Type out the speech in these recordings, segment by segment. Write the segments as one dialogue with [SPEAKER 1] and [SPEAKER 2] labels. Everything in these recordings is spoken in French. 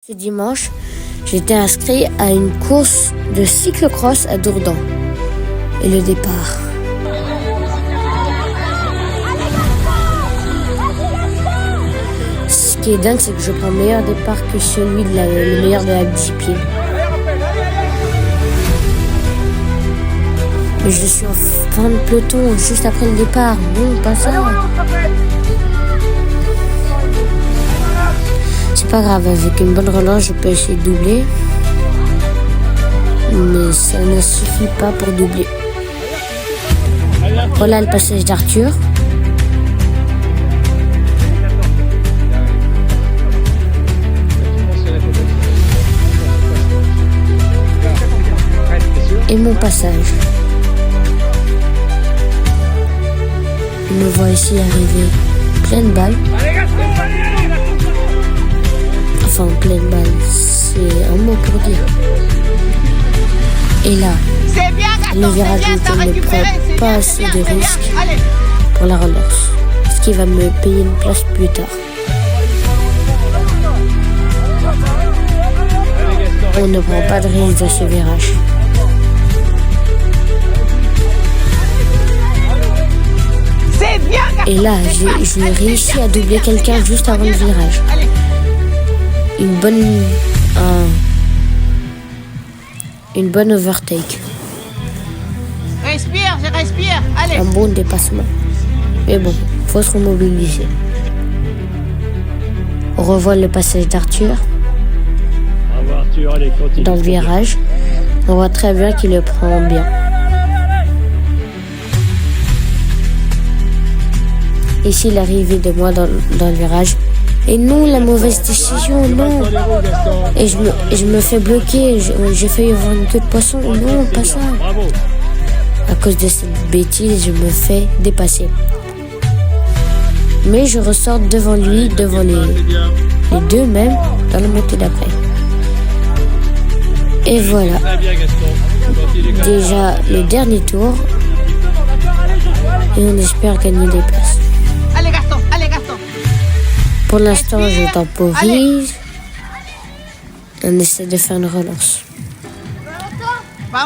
[SPEAKER 1] Ce dimanche, j'étais inscrit à une course de cyclocross à Dourdan. Et le départ. Ce qui est dingue, c'est que je prends meilleur départ que celui de le meilleur de la 10 pieds. Mais je suis en fin de peloton juste après le départ. Non, pas ça. C'est pas grave, avec une bonne relance, je peux essayer de doubler. Mais ça ne suffit pas pour doubler. Voilà le passage d'Arthur. Et mon passage. Je me vois ici arriver pleine balle. Enfin, pleine balle, c'est un mot pour dire. Et là, le virage ne prend pas assez de risques pour la relance, ce qui va me payer une place plus tard. On ne prend pas de risque dans ce virage. Et là, j'ai réussi à doubler quelqu'un juste avant le virage. Une bonne overtake.
[SPEAKER 2] Respire, je respire. Allez.
[SPEAKER 1] Un bon dépassement. Mais bon, faut se remobiliser. On revoit le passage d'Arthur. Dans le virage. On voit très bien qu'il le prend bien. Ici, l'arrivée de moi dans le virage. Et non, la mauvaise décision, non. Et je me fais bloquer. J'ai failli avoir une queue de poisson. Non, pas ça. À cause de cette bêtise, je me fais dépasser. Mais je ressors devant lui, devant les deux même, dans la montée d'après. Et voilà. Déjà le dernier tour. Et on espère gagner des places.
[SPEAKER 2] Allez Gaston, allez Gaston.
[SPEAKER 1] Pour l'instant, je temporise. On essaie de faire une relance.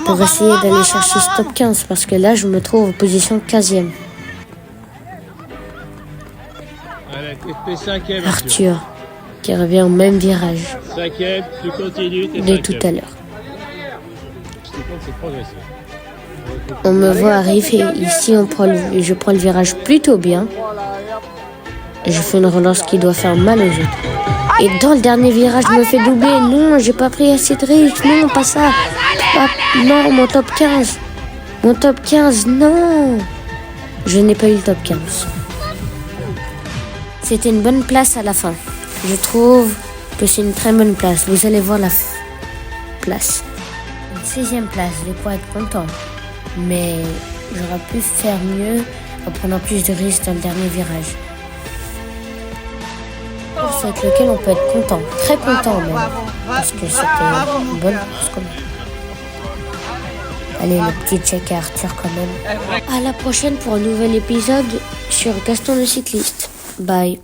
[SPEAKER 1] Pour essayer d'aller chercher ce top 15, parce que là, je me trouve en position 15e. Arthur, qui revient au même virage de tout à l'heure. On me voit arriver ici, je prends le virage plutôt bien. Et je fais une relance qui doit faire mal aux autres. Et dans le dernier virage, je me fais doubler. Non, j'ai pas pris assez de risques. Non, pas ça. Non, mon top 15. Mon top 15, non. Je n'ai pas eu le top 15. C'était une bonne place à la fin. Je trouve que c'est une très bonne place. Vous allez voir la place. Une 16e place, je pourrais être content. Mais j'aurais pu faire mieux en prenant plus de risques dans le dernier virage. Avec lequel on peut être content, très content même, parce que c'était une bonne course quand même. Allez, le petit check à Arthur quand même. À la prochaine pour un nouvel épisode sur Gaston le cycliste. Bye.